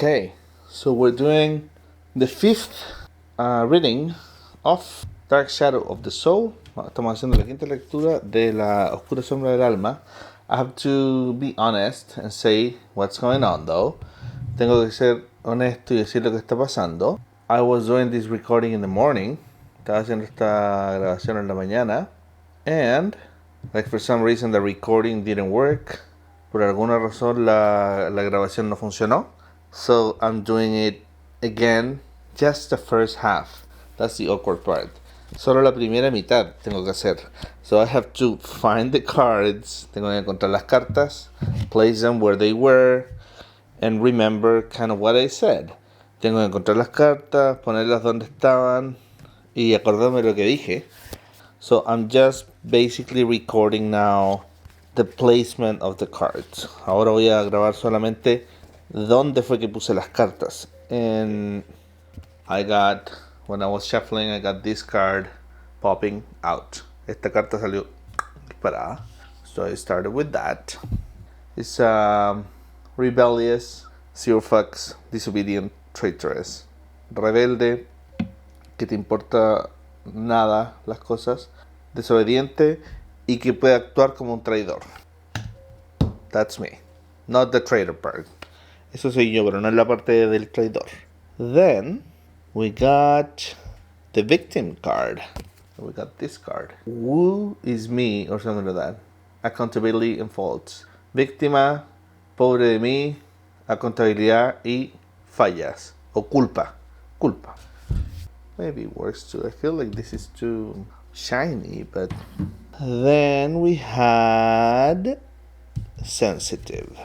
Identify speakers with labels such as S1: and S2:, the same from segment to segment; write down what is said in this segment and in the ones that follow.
S1: Okay, so we're doing the fifth reading of Dark Shadow of the Soul. Estamos haciendo la quinta lectura de la Oscura Sombra del Alma. I have to be honest and say what's going on though. Tengo que ser honesto y decir lo que está pasando. I was doing this recording in the morning. Estaba haciendo esta grabación en la mañana. And, like for some reason, the recording didn't work. Por alguna razón la grabación no funcionó. So I'm doing it again, just the first half. That's the awkward part. Solo la primera mitad tengo que hacer. So I have to find the cards. Tengo que encontrar las cartas, place them where they were, and remember kind of what I said. Tengo que encontrar las cartas, ponerlas donde estaban y acordarme de lo que dije. So I'm just basically recording now the placement of the cards. Ahora voy a grabar solamente dónde fue que puse las cartas. And when I was shuffling, I got this card popping out. Esta carta salió disparada. So I started with that. It's rebellious, zero fucks, disobedient, traitorous. Rebelde, que te importa nada las cosas. Desobediente y que puede actuar como un traidor. That's me. Not the traitor part. Eso soy yo, pero no es la parte del traidor. Then we got the victim card. We got this card. Woe is me, or something like that. Accountability and faults. Víctima, pobre de mí, accountabilidad y fallas. O culpa. Culpa. Maybe it works too. I feel like this is too shiny, but... Then we had sensitive.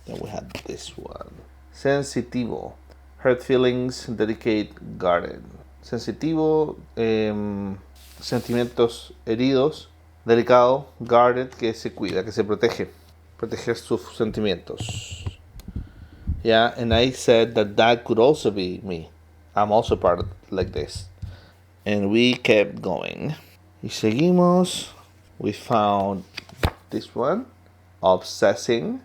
S1: Then we had this one. Sensitivo. Hurt feelings, delicate, guarded. Sensitivo, sentimientos heridos. Delicado, guarded, que se cuida, que se protege. Proteger sus sentimientos. Yeah, and I said that could also be me. I'm also part of like this. And we kept going. Y seguimos. We found this one. Obsessing.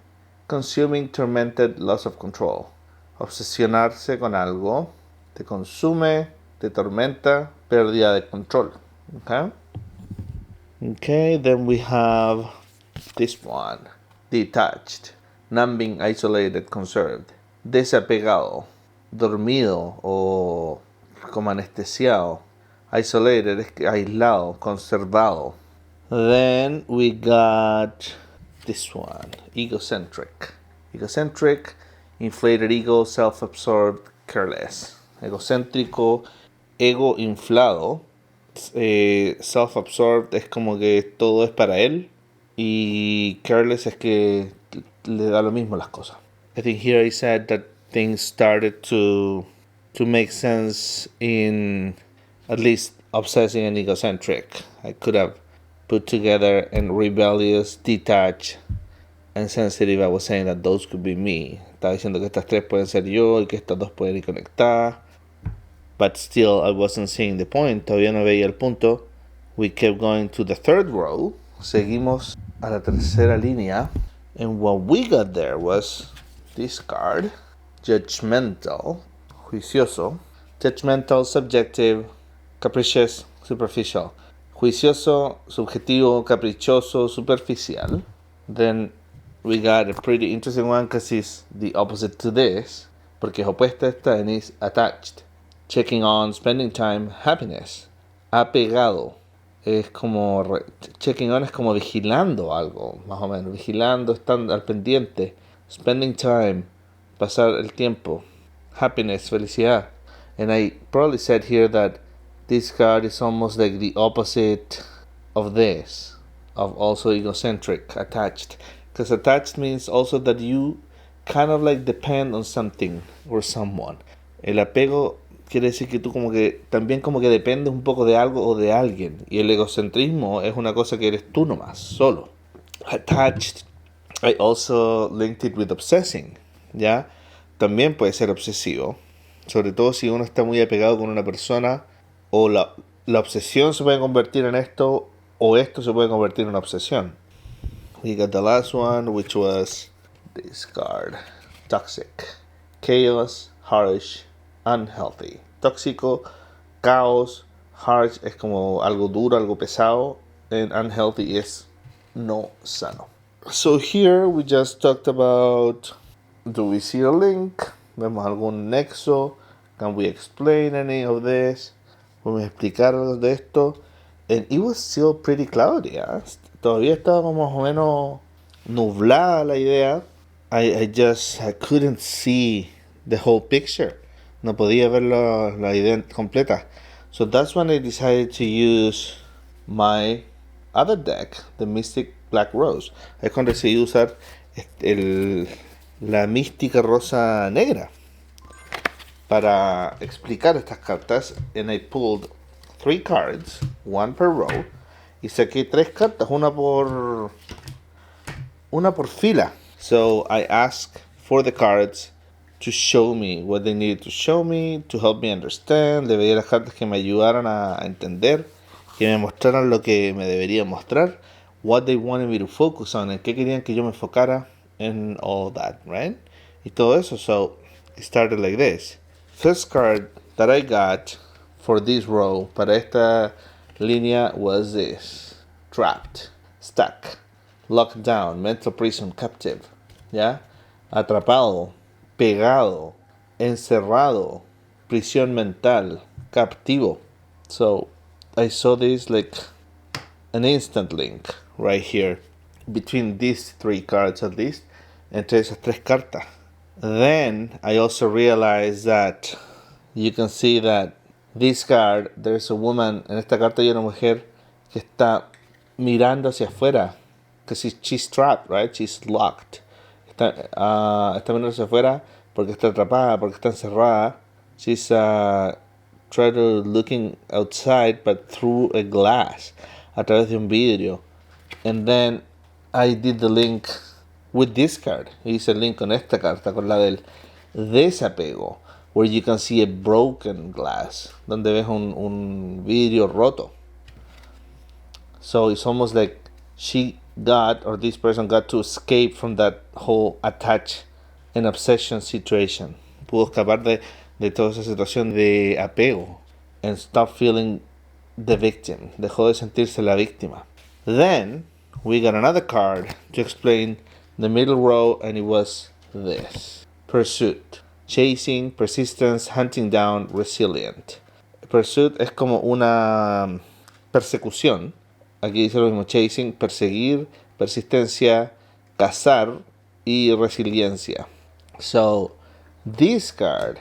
S1: Consuming, tormented, loss of control. Obsesionarse con algo. Te consume, te tormenta, pérdida de control. Okay, then we have this one. Detached. Numbing, isolated, conserved. Desapegado. Dormido o como anestesiado. Isolated es aislado, conservado. Then we got this one, egocentric. Egocentric, inflated ego, self-absorbed, careless. Egocéntrico, ego inflado. Self-absorbed es como que todo es para él. Y careless es que le da lo mismo las cosas. I think here I said that things started to make sense in at least obsessing and egocentric. I could have put together and rebellious, detached, and sensitive. I was saying that those could be me. Estaba diciendo que estas tres pueden ser yo y que estas dos pueden ir conectadas. But still, I wasn't seeing the point. Todavía no veía el punto. We kept going to the third row. Seguimos a la tercera línea. And what we got there was this card. Judgmental. Juicioso. Judgmental, subjective, capricious, superficial. Juicioso, subjetivo, caprichoso, superficial. Then we got a pretty interesting one because it's the opposite to this. Porque es opuesta a esta and is attached. Checking on, spending time, happiness. Apegado. Es como... Checking on es como vigilando algo, más o menos. Vigilando, estando al pendiente. Spending time. Pasar el tiempo. Happiness, felicidad. And I probably said here that this card is almost like the opposite of this, of also egocentric, attached. Because attached means also that you kind of like depend on something or someone. El apego quiere decir que tú como que también como que dependes un poco de algo o de alguien. Y el egocentrismo es una cosa que eres tú nomás, solo. Attached, I also linked it with obsessing, ¿ya? También puede ser obsesivo. Sobre todo si uno está muy apegado con una persona, o la obsesión se puede convertir en esto, o esto se puede convertir en una obsesión. We got the last one, which was this card. Toxic. chaos, harsh, unhealthy. Tóxico, caos, harsh es como algo duro, algo pesado, and unhealthy es no sano. So here we just talked about, do we see a link? ¿Vemos algún nexo? Can we explain any of this? ¿Podemos explicar algo de esto? And it was still pretty cloudy. Todavía estaba más o menos nublada la idea. I couldn't see the whole picture. No podía ver la idea completa. So that's when I decided to use my other deck, the Mystic Black Rose. Es cuando decidí usar la mística rosa negra para explicar estas cartas. And I pulled 3 cards, one per row, y saqué 3 cartas, una por fila. So I asked for the cards to show me what they needed to show me, to help me understand. Le pedí las cartas que me ayudaran a entender, que me mostraran lo que me debería mostrar, what they wanted me to focus on, en qué querían que yo me enfocara, and all that, right? Y todo eso. So it started like this. First card that I got for this row, para esta línea, was this: trapped, stuck, locked down, mental prison, captive. ¿Ya? Atrapado, pegado, encerrado, prisión mental, captivo. So I saw this like an instant link right here between these 3 cards, at least, entre esas 3 cartas. Then I also realized that you can see that this card, there's a woman, en esta carta hay una mujer que está mirando hacia afuera, because she's trapped, right? She's locked. Está mirando hacia afuera porque está atrapada, porque está encerrada. She's trying to looking outside, but through a glass, a través de un vidrio. And then I did the link with this card. Hice el link con esta carta, con la del desapego, where you can see a broken glass, donde ves un vidrio roto. So it's almost like this person got to escape from that whole attach and obsession situation. Pudo escapar de toda esa situación de apego, and stop feeling the victim. Dejó de sentirse la víctima. Then we got another card to explain the middle row, and it was this: pursuit, chasing, persistence, hunting down, resilient. Pursuit es como una persecución. Aquí dice lo mismo: chasing, perseguir, persistencia, cazar y resiliencia. So this card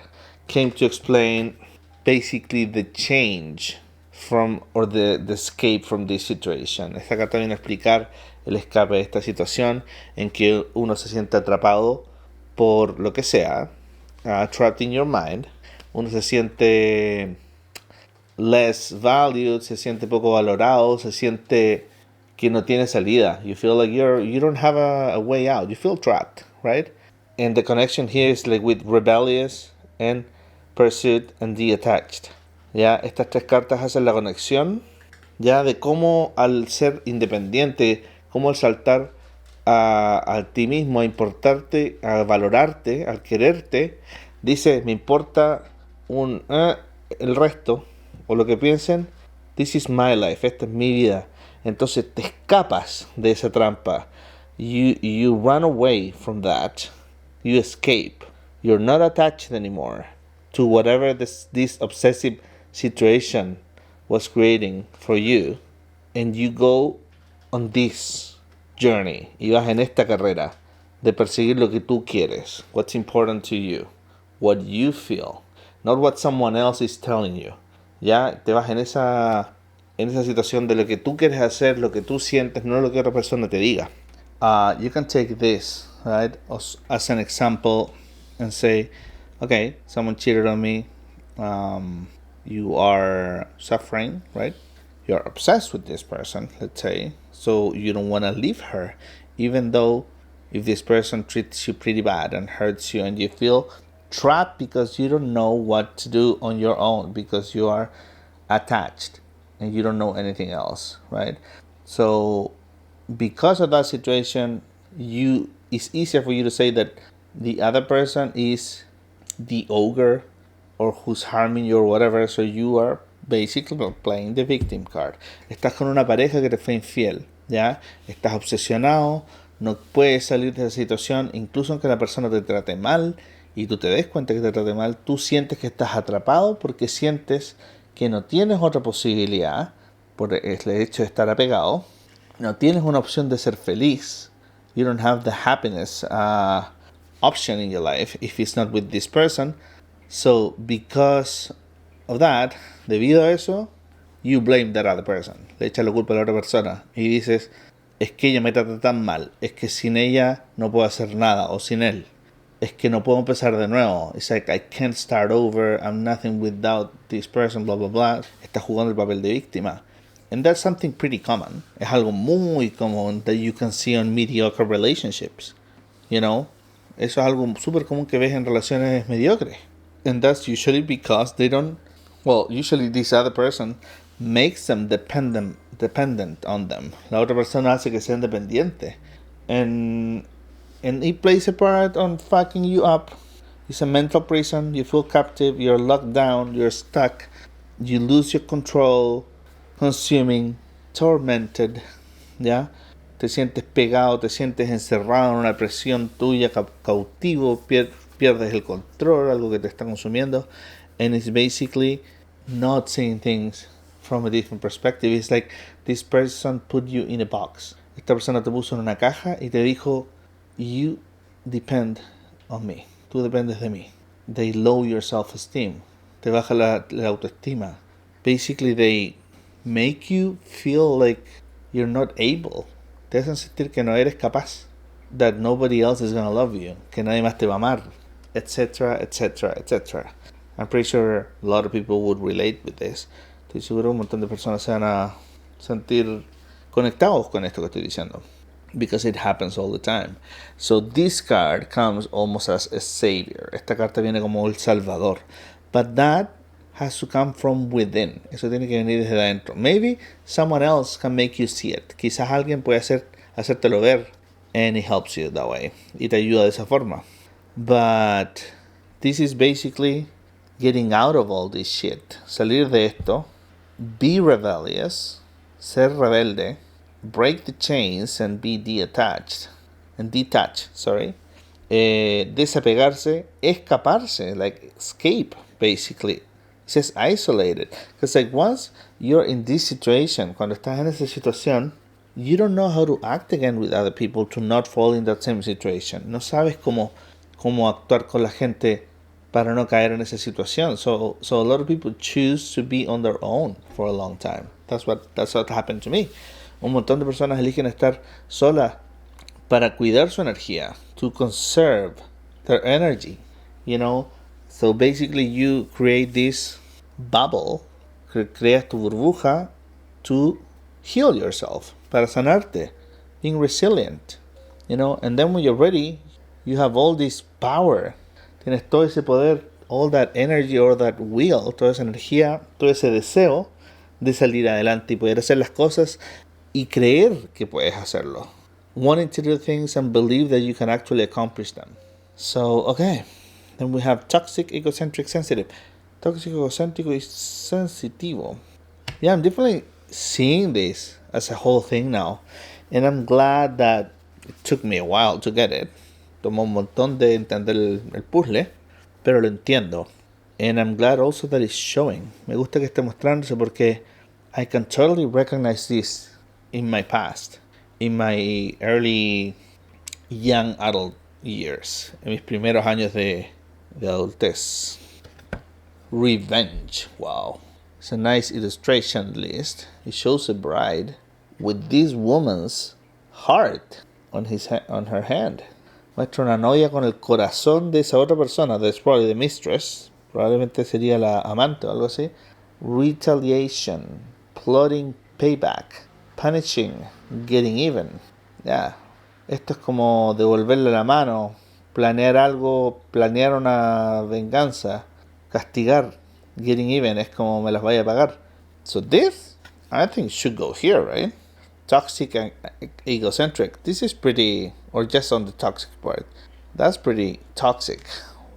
S1: came to explain basically the change from, or the escape from this situation. Esta carta viene a explicar el escape de esta situación en que uno se siente atrapado por lo que sea, trapped in your mind. Uno se siente less valued, se siente poco valorado, se siente que no tiene salida. You feel like you don't have a way out. You feel trapped, right? And the connection here is like with rebellious and pursuit and detached. Ya, estas 3 cartas hacen la conexión ya de cómo al ser independiente, cómo al saltar a ti mismo, a importarte, a valorarte, al quererte, dice: me importa el resto o lo que piensen. This is my life, esta es mi vida. Entonces te escapas de esa trampa. You run away from that. You escape. You're not attached anymore to whatever this obsessive situation was creating for you. And you go on this journey. Y vas en esta carrera de perseguir lo que tú quieres. What's important to you. What you feel. Not what someone else is telling you. Ya te vas en esa situación de lo que tú quieres hacer, lo que tú sientes, no lo que otra persona te diga. You can take this, right, as an example and say, okay, someone cheated on me. You are suffering, right? You're obsessed with this person, let's say. So you don't want to leave her, even though if this person treats you pretty bad and hurts you, and you feel trapped because you don't know what to do on your own, because you are attached and you don't know anything else, right? So because of that situation, it's easier for you to say that the other person is the ogre or who's harming you or whatever. So you are basically playing the victim card. Estás con una pareja que te fue infiel, ¿ya? Estás obsesionado, no puedes salir de esa situación, incluso aunque la persona te trate mal y tú te des cuenta que te trate mal, tú sientes que estás atrapado porque sientes que no tienes otra posibilidad por el hecho de estar apegado, no tienes una opción de ser feliz. You don't have the happiness option in your life if it's not with this person. So because of that, debido a eso, you blame that other person. Le echas la culpa a la otra persona y dices, es que ella me trata tan mal, es que sin ella no puedo hacer nada, o sin él, es que no puedo empezar de nuevo. It's like I can't start over, I'm nothing without this person, blah blah blah. Está jugando el papel de víctima. And that's something pretty common. Es algo muy común that you can see on mediocre relationships. You know? Eso es algo súper común que ves en relaciones mediocres. And that's usually because they don't... Well, usually this other person makes them dependent on them. La otra persona hace que sean dependientes. And it plays a part on fucking you up. It's a mental prison. You feel captive. You're locked down. You're stuck. You lose your control. Consuming, tormented, ¿ya? Te sientes pegado, te sientes encerrado en una presión tuya, cautivo, pierdes el control, algo que te está consumiendo, and it's basically not seeing things from a different perspective. It's like this person put you in a box. Esta persona te puso en una caja y te dijo, you depend on me, tú dependes de mí. They lower your self-esteem, te baja la autoestima. Basically they make you feel like you're not able. Te hacen sentir que no eres capaz. That nobody else is gonna love you. Que nadie más te va a amar. Etcétera, etcétera, etcétera. I'm pretty sure a lot of people would relate with this. Estoy seguro que un montón de personas se van a sentir conectados con esto que estoy diciendo. Because it happens all the time. So this card comes almost as a savior. Esta carta viene como el salvador. But that has to come from within. Eso tiene que venir desde adentro. Maybe someone else can make you see it. Quizás alguien puede hacértelo ver. And it helps you that way. Y te ayuda de esa forma. But this is basically getting out of all this shit. Salir de esto. Be rebellious. Ser rebelde. Break the chains and be detached. Desapegarse. Escaparse. Like escape, basically. It says isolated. Because like once you're in this situation, cuando estás en esa situación, you don't know how to act again with other people to not fall in that same situation. No sabes cómo actuar con la gente para no caer en esa situación. So a lot of people choose to be on their own for a long time. That's what happened to me. Un montón de personas eligen estar solas para cuidar su energía, to conserve their energy, you know. So basically you create this bubble, creas tu burbuja to heal yourself, para sanarte, being resilient, you know. And then when you're ready, you have all this power, tienes todo ese poder, all that energy or that will, toda esa energía, todo ese deseo de salir adelante y poder hacer las cosas y creer que puedes hacerlo. Wanting to do things and believe that you can actually accomplish them. So, okay. Then we have toxic, egocentric, sensitive. Toxic, egocéntrico y sensitivo. Yeah, I'm definitely seeing this as a whole thing now. And I'm glad that it took me a while to get it. Tomó un montón de entender el puzzle, pero lo entiendo. And I'm glad also that it's showing. Me gusta que esté mostrándose porque I can totally recognize this in my past. In my early young adult years. En mis primeros años de adultez. Revenge. Wow. It's a nice illustration list. It shows a bride with this woman's heart on her hand. Muestra una novia con el corazón de esa otra persona. That's probably the mistress. Probablemente sería la amante o algo así. Retaliation. Plotting payback. Punishing. Getting even. Yeah. Esto es como devolverle la mano. Planear algo. Planear una venganza. Castigar. Getting even es como me las vaya a pagar. So this, I think, should go here, right? Toxic and egocentric. This is pretty, or just on the toxic part. That's pretty toxic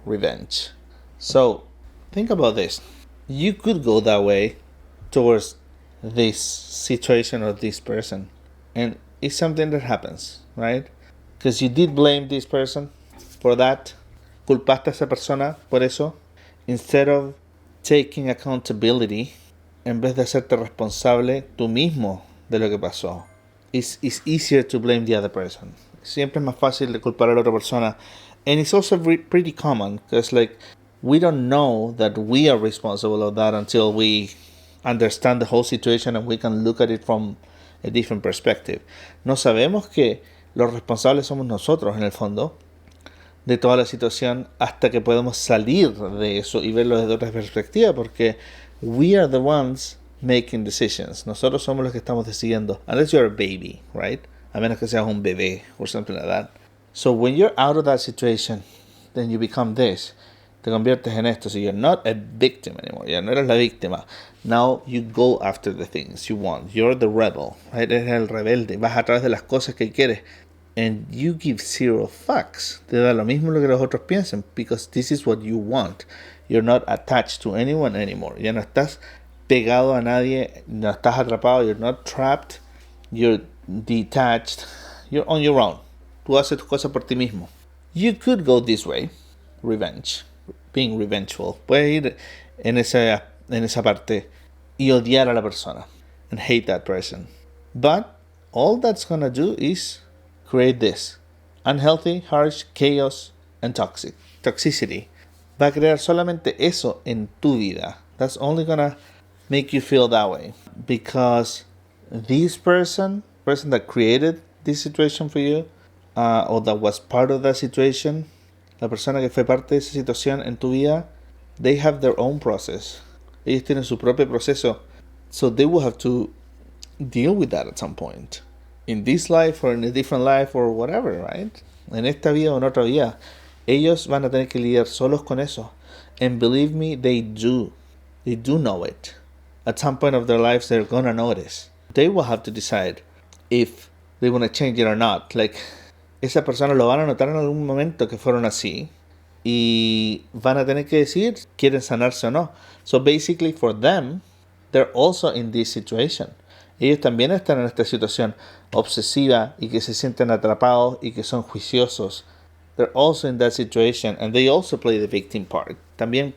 S1: revenge. So, think about this. You could go that way towards this situation or this person. And it's something that happens, right? Because you did blame this person for that. Culpaste a esa persona por eso. Instead of taking accountability, en vez de hacerte responsable tú mismo de lo que pasó. It's easier to blame the other person. Siempre es más fácil de culpar a la otra persona. And it's also pretty common, because like, we don't know that we are responsible of that until we understand the whole situation and we can look at it from a different perspective. No sabemos que los responsables somos nosotros en el fondo de toda la situación hasta que podemos salir de eso y verlo desde otra perspectiva, porque we are the ones making decisions. Nosotros somos los que estamos decidiendo. Unless you're a baby, right? A menos que seas un bebé or something like that. So when you're out of that situation, then you become this. Te conviertes en esto. So you're not a victim anymore. Ya no eres la víctima. Now you go after the things you want. You're the rebel, right? Eres el rebelde. Vas a través de las cosas que quieres. And you give zero fucks. Te da lo mismo lo que los otros piensen, because this is what you want. You're not attached to anyone anymore. Ya no estás pegado a nadie. No estás atrapado. You're not trapped. You're detached. You're on your own. Tú haces tus cosas por ti mismo. You could go this way. Revenge. Being revengeful. Puedes ir en esa parte y odiar a la persona. And hate that person. But all that's gonna do is create this. Unhealthy, harsh, chaos, and toxicity. Va a crear solamente eso en tu vida. That's only gonna make you feel that way. Because this person that created this situation for you, or that was part of that situation, la persona que fue parte de esa situación en tu vida, they have their own process. Ellos tienen su propio proceso. So they will have to deal with that at some point. In this life or in a different life or whatever, right? En esta vida o en otra vida. Ellos van a tener que lidiar solos con eso. And believe me, they do. They do know it. At some point of their lives, they're gonna notice. They will have to decide if they want to change it or not. Like, esa persona lo van a notar en algún momento que fueron así. Y van a tener que decir, quieren sanarse o no. So basically for them, they're also in this situation. Ellos también están en esta situación obsesiva y que se sienten atrapados y que son juiciosos. They're also in that situation, and they also play the victim part. También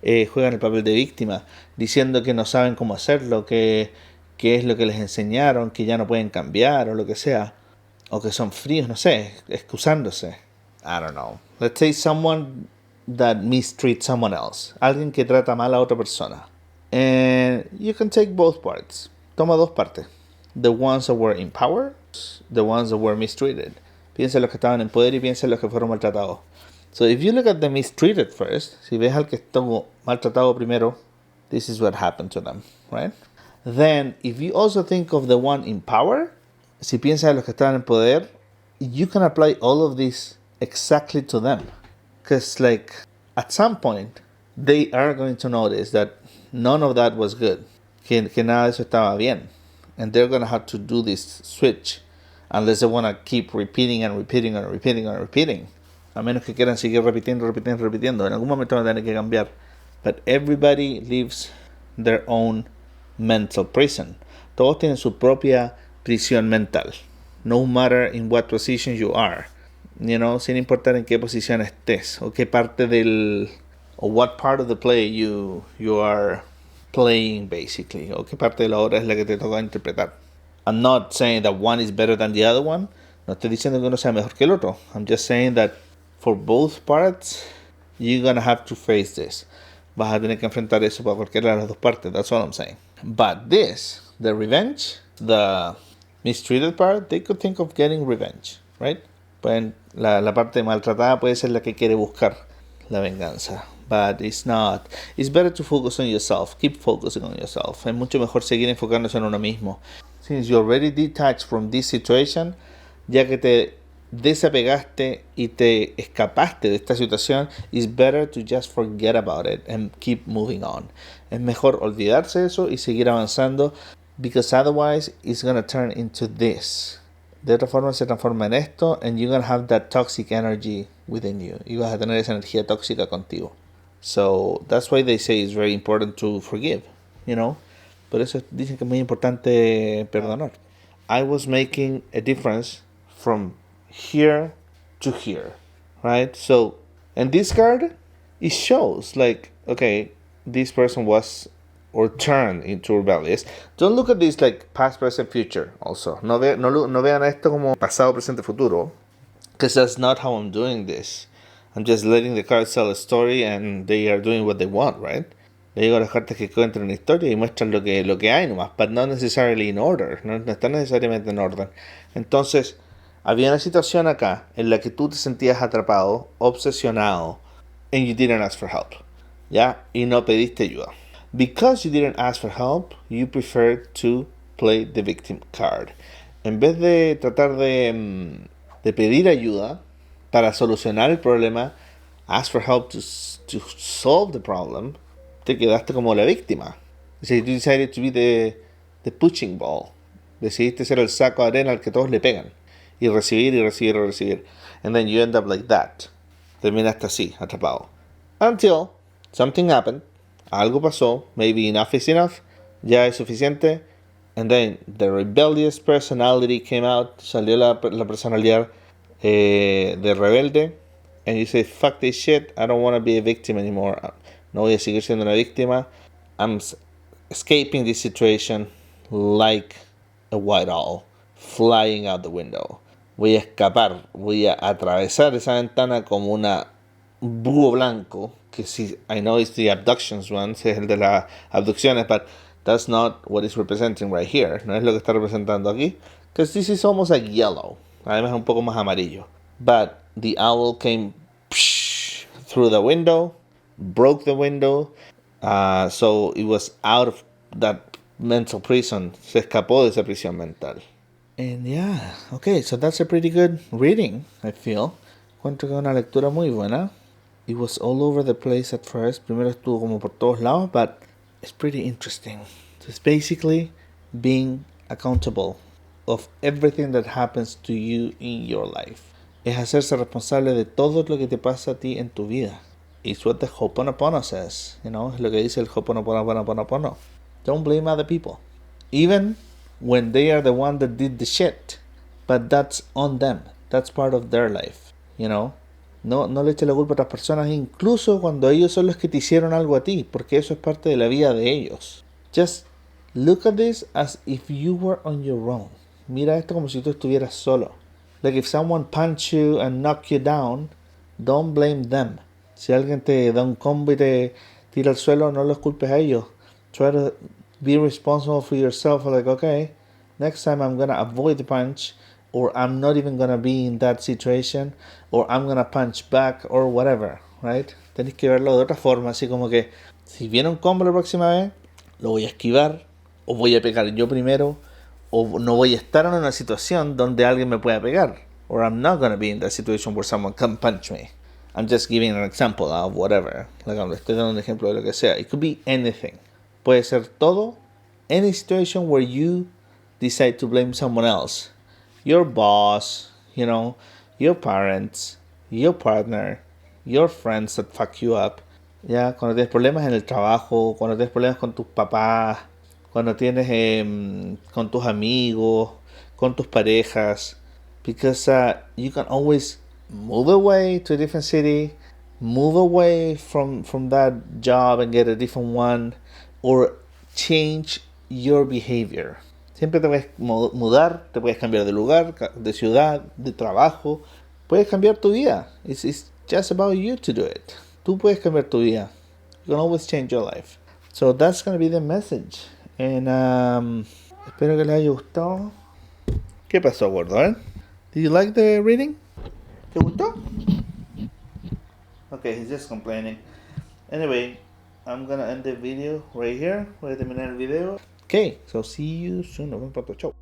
S1: juegan el papel de víctima, diciendo que no saben cómo hacerlo, que es lo que les enseñaron, que ya no pueden cambiar o lo que sea, o que son fríos, no sé, excusándose. I don't know. Let's say someone that mistreats someone else. Alguien que trata mal a otra persona. And you can take both parts. Toma dos partes. The ones that were in power, the ones that were mistreated. Piensa en los que estaban en poder y piensa en los que fueron maltratados. So if you look at the mistreated first, si ves al que estuvo maltratado primero, this is what happened to them, right? Then, if you also think of the one in power, si piensas en los que estaban en poder, you can apply all of this exactly to them. Because, like, at some point, they are going to notice that none of that was good. Que nada de eso estaba bien. And they're going to have to do this switch. Unless they want to keep repeating and repeating and repeating and repeating. A menos que quieran seguir repitiendo. En algún momento van a tener que cambiar. But everybody lives their own mental prison. Todos tienen su propia prisión mental. No matter in what position you are. You know, sin importar en qué posición estés. O qué parte or what part of the play you are playing, basically. O qué parte de la obra es la que te toca interpretar. I'm not saying that one is better than the other one. No estoy diciendo que uno sea mejor que el otro. I'm just saying that for both parts, you're gonna have to face this. Vas a tener que enfrentar eso para cualquiera de las dos partes. That's all I'm saying. But this, the revenge, the mistreated part, they could think of getting revenge, right? La parte maltratada puede ser la que quiere buscar la venganza. But it's not. It's better to focus on yourself. Keep focusing on yourself. Es mucho mejor seguir enfocándose en uno mismo. Since you're already detached from this situation, ya que te desapegaste y te escapaste de esta situación, it's better to just forget about it and keep moving on. Es mejor olvidarse de eso y seguir avanzando, because otherwise it's going to turn into this. De otra forma se transforma en esto, and you're going to have that toxic energy within you. Y vas a tener esa energía tóxica contigo. So that's why they say it's very important to forgive, you know. Por eso dicen que es muy importante perdonar. I was making a difference from here to here, right? So, in this card, it shows like, okay, this person was or turned into rebellious. Don't look at this like past, present, future. Also, no vean esto como pasado, presente, futuro, because that's not how I'm doing this. I'm just letting the cards tell a story, and they are doing what they want, right? Le digo a las cartas que cuenten una historia y muestran lo que hay nomás, but not necessarily in order, no está necesariamente en orden. Entonces, había una situación acá en la que tú te sentías atrapado, obsesionado, and you didn't ask for help, ¿ya? Y no pediste ayuda. Because you didn't ask for help, you preferred to play the victim card. En vez de tratar de pedir ayuda para solucionar el problema, ask for help to solve the problem, te quedaste como la víctima. You decided to be the punching ball. Decidiste ser el saco de arena al que todos le pegan. Y recibir y recibir y recibir. And then you end up like that. Terminaste así, atrapado. Until something happened. Algo pasó. Maybe enough is enough. Ya es suficiente. And then the rebellious personality came out. Salió la personalidad de rebelde. And you say, fuck this shit. I don't want to be a victim anymore. No voy a seguir siendo una víctima. I'm escaping this situation like a white owl flying out the window. Voy a escapar, voy a atravesar esa ventana como un búho blanco. Que sí, I know it's the abductions one, es el de las abducciones, but that's not what it's representing right here. No es lo que está representando aquí. Because this is almost like yellow. Además es un poco más amarillo. But the owl came through the window, broke the window, so it was out of that mental prison. Se escapó de esa prisión mental. And yeah, okay, so that's a pretty good reading, I feel. Encuentro que es una lectura muy buena. It was all over the place at first. Primero estuvo como por todos lados, but it's pretty interesting. So it's basically being accountable of everything that happens to you in your life. Es hacerse responsable de todo lo que te pasa a ti en tu vida. It's what the Ho'oponopono says, you know, es lo que dice el Ho'oponopono. Don't blame other people, even when they are the one that did the shit, but that's on them. That's part of their life, you know. No le eches la culpa a otras personas, incluso cuando ellos son los que te hicieron algo a ti, porque eso es parte de la vida de ellos. Just look at this as if you were on your own. Mira esto como si tú estuvieras solo. Like if someone punch you and knock you down, don't blame them. Si alguien te da un combo y te tira al suelo, no los culpes a ellos. Try to be responsible for yourself. Like, okay, next time I'm going to avoid the punch, or I'm not even going to be in that situation, or I'm going to punch back, or whatever, right? Tenés que verlo de otra forma, así como que si viene un combo la próxima vez, lo voy a esquivar, o voy a pegar yo primero, o no voy a estar en una situación donde alguien me pueda pegar, or I'm not going to be in that situation where someone can punch me. I'm just giving an example of whatever. Like, estoy dando un ejemplo de lo que sea. It could be anything. Puede ser todo. Any situation where you decide to blame someone else. Your boss, you know, your parents, your partner, your friends that fuck you up. Ya, cuando tienes problemas en el trabajo, cuando tienes problemas con tus papás, cuando tienes con tus amigos, con tus parejas. Because you can always move away to a different city, move away from that job and get a different one, or change your behavior. Siempre te puedes mudar, te puedes cambiar de lugar, de ciudad, de trabajo. Puedes cambiar tu vida. It's just about you to do it. Tú puedes cambiar tu vida. You can always change your life. So that's going to be the message. And espero que les haya gustado. ¿Qué pasó, gordo? Did you like the reading? ¿Te gustó? Okay, he's just complaining. Anyway, I'm gonna end the video right here. Voy a terminar el video. Okay, so see you soon. Nos vemos pronto. Chau.